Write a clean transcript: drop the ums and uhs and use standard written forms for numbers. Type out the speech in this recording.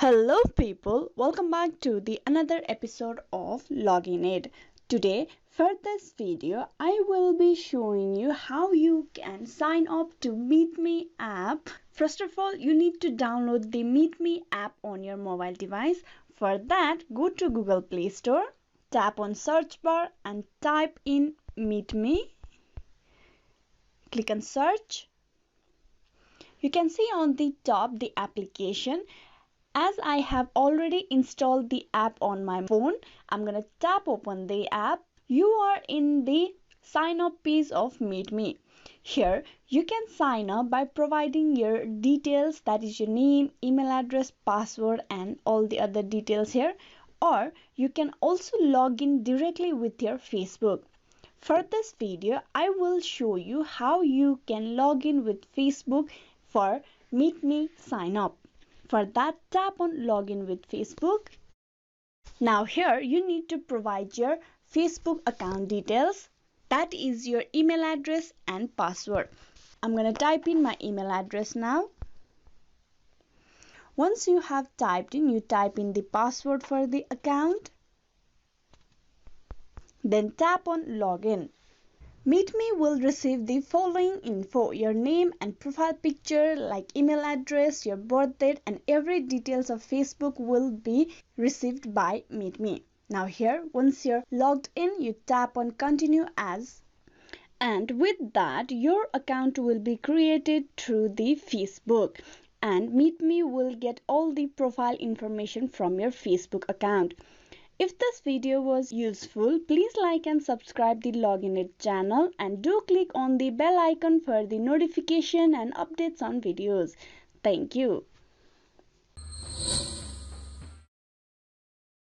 Hello people, welcome back to the another episode of Login Aid. Today for this video I will be showing you how you can sign up to MeetMe app. First of all, you need to download the MeetMe app on your mobile device. For that, go to Google Play Store, tap on search bar and type in MeetMe. Click on search. You can see on the top the application. As I have already installed the app on my phone, I'm going to tap open the app. You are in the sign up page of MeetMe. Here you can sign up by providing your details, that is your name, email address, password and all the other details here. Or you can also log in directly with your Facebook. For this video, I will show you how you can log in with Facebook for MeetMe sign up. For that, tap on login with Facebook. Now here you need to provide your Facebook account details, that is your email address and password. I'm going to type in my email address now. Once you have typed in, you type in the password for the account. Then tap on login. MeetMe will receive the following info: your name and profile picture like email address, your birth date and every details of Facebook will be received by MeetMe. Now here, once you're logged in, you tap on continue as, and with that your account will be created through the Facebook and MeetMe will get all the profile information from your Facebook account. If this video was useful, please like and subscribe the Login It channel and do click on the bell icon for the notification and updates on videos. Thank you.